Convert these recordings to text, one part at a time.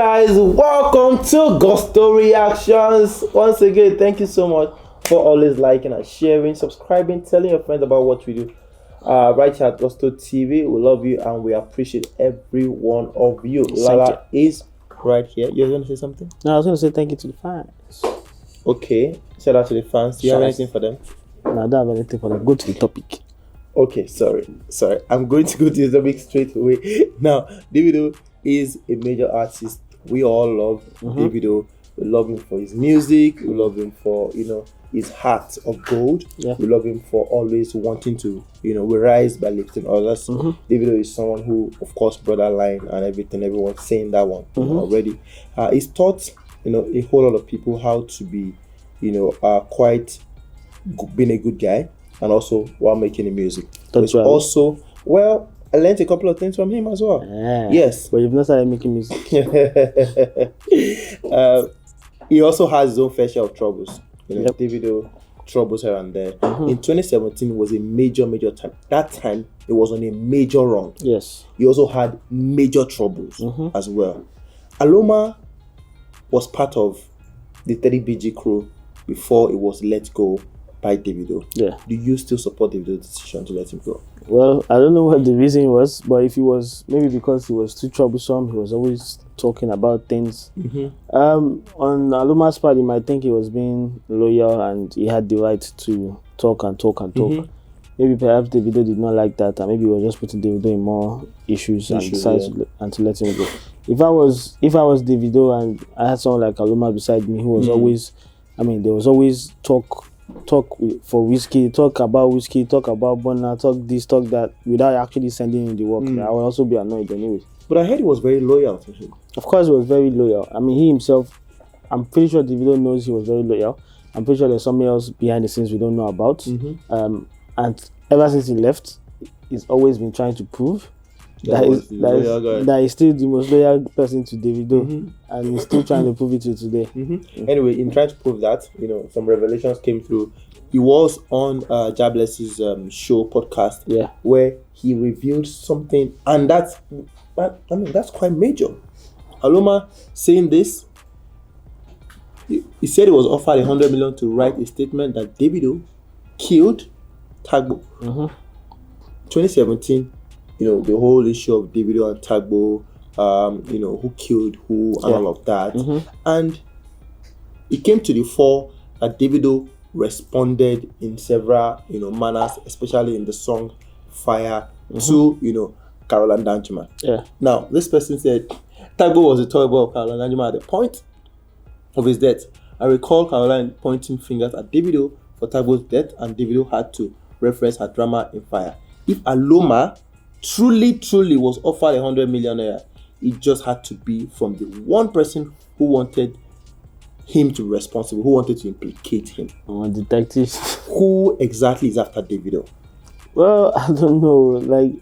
Guys, welcome to Gusto Reactions. Once again, thank you so much for always liking and sharing, subscribing, telling your friends about what we do. Right here at Gusto TV, we love you and we appreciate every one of you. Lala is right here. You're going to say something? No, I was going to say thank you to the fans. Okay, shout out to the fans. Do you have anything for them? No, I don't have anything for them. Go to the topic. Okay, sorry. I'm going to go to the topic straight away. Now, Davido is a major artist. We all love Davido. We love him for his music. We love him for, his heart of gold. Yeah. We love him for always wanting to, we rise by lifting others. Davido is someone who, of course, borderline and everything. Everyone's saying that one already. He's taught, a whole lot of people how to be, quite being a good guy, and also while making the music. That's right. Also, well, I learned a couple of things from him as well. Yes. But you've not started making music. He also has his own fair share of troubles. Yep. Davido troubles here and there. In 2017 was a major time. That time it was on a major run. Yes. He also had major troubles as well. Aloma was part of the 30BG crew before it was let go by Davido. Yeah. Do you still support Davido's decision to let him go? Well, I don't know what the reason was, but if he was, maybe because he was too troublesome, he was always talking about things. On Aloma's part, he might think he was being loyal and he had the right to talk. Maybe perhaps Davido did not like that, and maybe he was just putting Davido in more issues and decided to let him go. If I was Davido and I had someone like Aloma beside me who was always, there was always talk for whiskey, talk about Bonner, talk this, talk that, without actually sending in the work. I would also be annoyed anyway. But I heard he was very loyal to him. Of course, he was very loyal. He himself, I'm pretty sure Davido knows he was very loyal. I'm pretty sure there's something else behind the scenes we don't know about. And ever since he left, he's always been trying to prove that he's still the most loyal person to Davido, and he's still trying to prove it to today. Anyway, in trying to prove that, some revelations came through. He was on Jabless's show podcast, where he revealed something, and that's quite major. Aloma saying this, he said he was offered 100 million to write a statement that Davido killed Tagbo. 2017. The whole issue of Davido and Tagbo, who killed who and all of that. And it came to the fore that Davido responded in several, manners, especially in the song Fire to, Caroline Danjuma. Now, this person said Tagbo was a toy boy of Caroline Danjuma at the point of his death. I recall Caroline pointing fingers at Davido for Tagbo's death, and Davido had to reference her drama in Fire. If Aloma truly was offered 100 million naira, it just had to be from the one person who wanted him to be responsible, who wanted to implicate him. Detectives. Who exactly is after Davido? Well, I don't know. Like,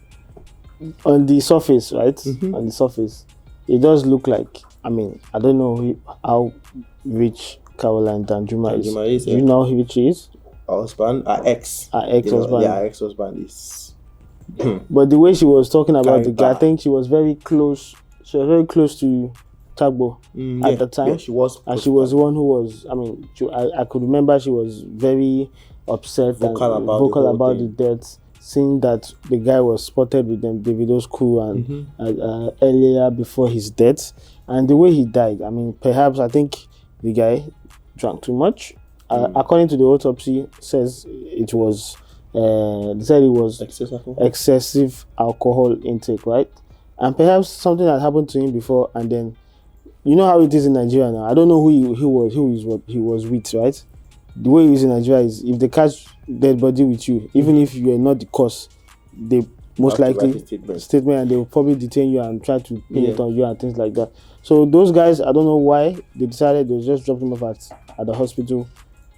on the surface, right? On the surface, it does look like, I don't know how rich Caroline Danjuma is. Do you know how rich she is? Our husband, our ex-husband. Our ex-husband is... But the way she was talking about the guy, I think she was very close. She was very close to Tagbo at the time. Yeah, she was. And she was the one who was, I could remember she was very upset vocal and about vocal about the death, seeing that the guy was spotted with them, Davido's crew, and earlier before his death. And the way he died, perhaps I think the guy drank too much. According to the autopsy, says it was... they said it was excessive alcohol intake, right? And perhaps something that happened to him before, and then you know how it is in Nigeria now. I don't know who he was with, right? The way it is in Nigeria is if they catch dead body with you, even if you are not the cause, they most likely statement, and they will probably detain you and try to pin it on you and things like that. So those guys, I don't know why they decided they just dropped him off at the hospital.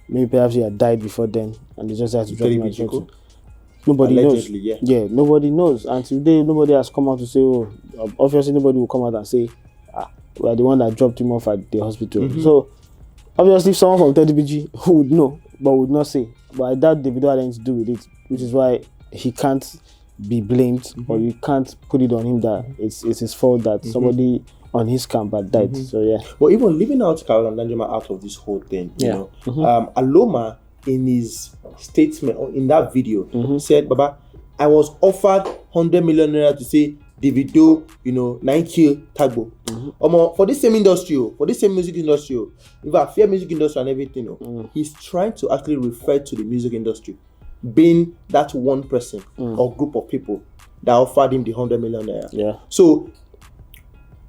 Maybe perhaps he had died before then, and they just had to drop him at hospital. Nobody knows. Nobody knows. And today, nobody has come out to say, obviously nobody will come out and say, we are the one that dropped him off at the hospital. So, obviously someone from 30BG who would know, but would not say. But I doubt Davido had anything to do with it, which is why he can't be blamed, or you can't put it on him that it's his fault that somebody on his camp had died. So yeah. But even leaving out Carol and Danjuma out of this whole thing, you know, Aloma in his statement or in that video said, Baba, I was offered 100 million naira to say Davido, you know, 9 kill Tagbo. For this same industry, for this same music industry, in fact, fair music industry and everything, he's trying to actually refer to the music industry being that one person or group of people that offered him the 100 million naira. Yeah. So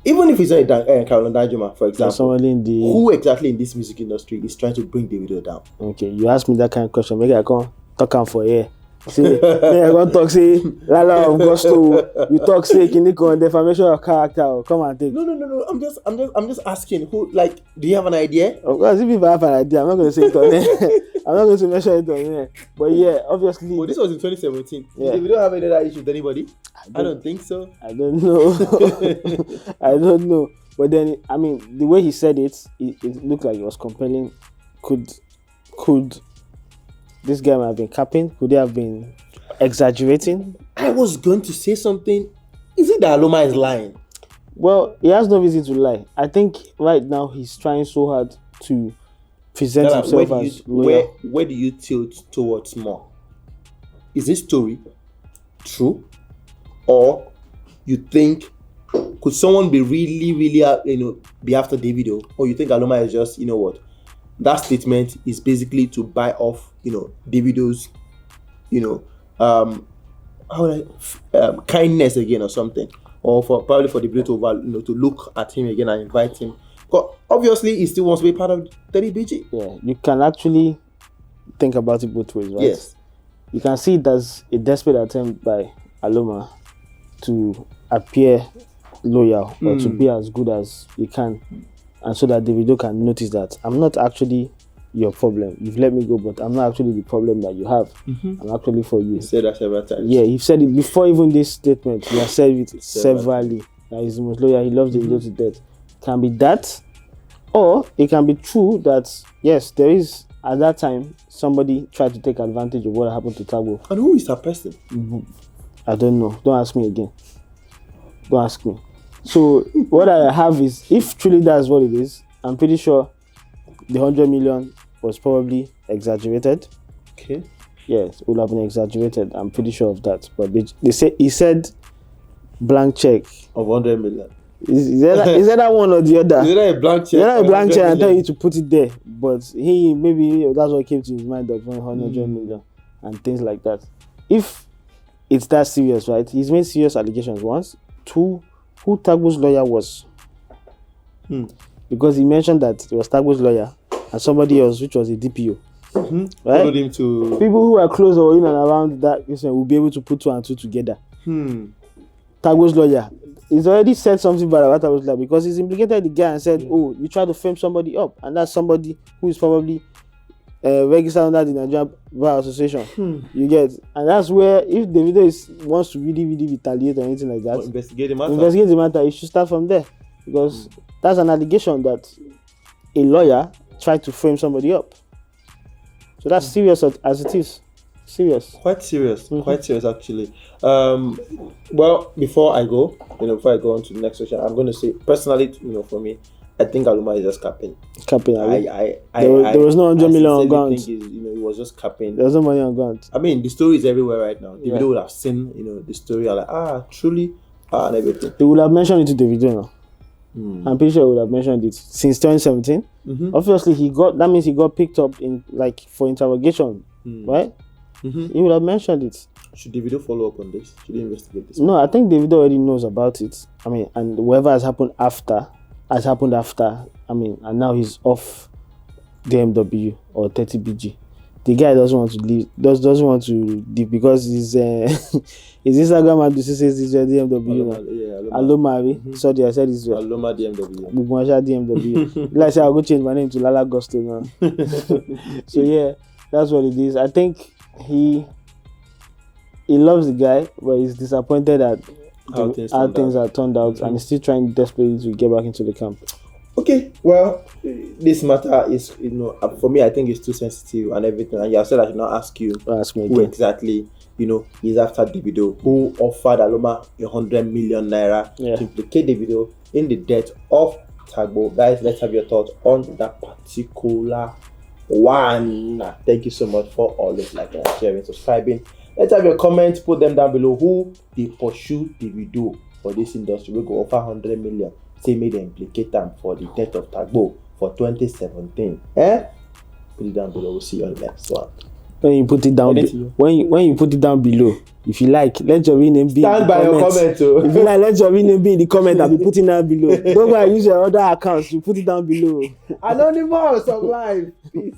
even if it's not Carolina Danjuma, for example, who exactly in this music industry is trying to bring Davido down? Okay, you ask me that kind of question. Maybe I can't talk him for here. See, I can't talk say Lala of Gusto. You talk say Kiniko defamation of character. Come and take. No. I'm just asking. Who, like, do you have an idea? Of course, if I have an idea, I'm not going to say it on there. I'm not going to mention it on there. But yeah, obviously. Well, this was in 2017. Yeah. Did we don't have any other issue with anybody? I don't think so. I don't know. I don't know. But then, I mean, the way he said it looked like it was compelling. Could this guy might have been capping? Could they have been exaggerating? I was going to say something. Is it that Aloma is lying? Well, he has no reason to lie. I think right now he's trying so hard to present himself as loyal. Where do you tilt towards more? Is this story true? Or you think, could someone be really, be after Davido? Or you think Aloma is just, that statement is basically to buy off, Davido's, kindness again or something, or probably for Davido to look at him again and invite him. But obviously, he still wants to be part of 30BG. Yeah, you can actually think about it both ways, right? Yes. You can see it as a desperate attempt by Aloma to appear loyal or to be as good as he can, and so that Davido can notice that I'm not actually your problem. You've let me go, but I'm not actually the problem that you have. I'm actually for you. He said that several times. Yeah, he said it before even this statement. He has said it severally. That he's the most loyal. He loves Davido to death. It can be that, or it can be true that yes, there is at that time somebody tried to take advantage of what happened to Tagbo. And who is that person? I don't know. Don't ask me again. Don't ask me. So what I have is, if truly that's what it is, I'm pretty sure the 100 million was probably exaggerated. Okay. Yes, it would have been exaggerated. I'm pretty sure of that. But he said blank check of 100 million. Is that one or the other? Is that a blank check? Is that a blank check and tell you to put it there? But maybe that's what came to his mind of 100 million and things like that. If it's that serious, right? He's made serious allegations once. Two, who Tagbo's lawyer was. Because he mentioned that it was Tagbo's lawyer and somebody else, which was a DPO. Right? Followed him to people who are close or in and around that person will be able to put two and two together. Tagbo's lawyer. He's already said something bad about Tagbo's lawyer because he's implicated the guy and said, oh, you try to frame somebody up, and that's somebody who is probably registered under the Nigerian Bar Association. You get, and that's where if Davido wants to really, really retaliate or anything like that, investigate the matter, you should start from there, because that's an allegation that a lawyer tried to frame somebody up. So that's serious as it is. Serious. Quite serious. Quite serious, actually. Well, before I go on to the next question, I'm going to say, personally, for me, I think Aloma is just capping. There was no 100 million on ground. He was just capping. There was no money on ground. I mean, the story is everywhere right now. Davido would have seen, the story, like, truly, and everything. They would have mentioned it to Davido now. I'm pretty sure he would have mentioned it since 2017. Obviously, that means he got picked up for interrogation, right? He would have mentioned it. Should Davido follow up on this? Should he investigate this? No, I think Davido already knows about it. I mean, and whatever has happened after. I mean, and now he's off DMW or 30BG. The guy doesn't want to leave. Doesn't want to leave because his Instagram handle says this DMW. Aloma. Sorry, I said this. Aloma DMW. DMW. Like I said, I'll go change my name to Lala Gusto now. So yeah, that's what it is. I think he loves the guy, but he's disappointed at how things are turned out, and he's still trying desperately to get back into the camp. Okay, well, this matter is, for me, I think it's too sensitive and everything. And you said I should not ask you who exactly, is after Davido, who offered Aloma 100 million naira to implicate Davido in the death of Tagbo. Guys, let's have your thoughts on that particular one. Thank you so much for always liking, sharing, subscribing. Let's have your comments, put them down below. Who they pursue Davido for this industry? We go over 100 million. Say may they implicate them for the death of Tagbo for 2017. Put it down below. We'll see you on the next one. When you put it down, when you put it down below, if you like, let your real name be stand in the by comments. Your comment. Oh. If you like, let your real name be in the comment. I'll be putting down below. Don't go and use your other accounts. You put it down below. Anonymous of life. Peace.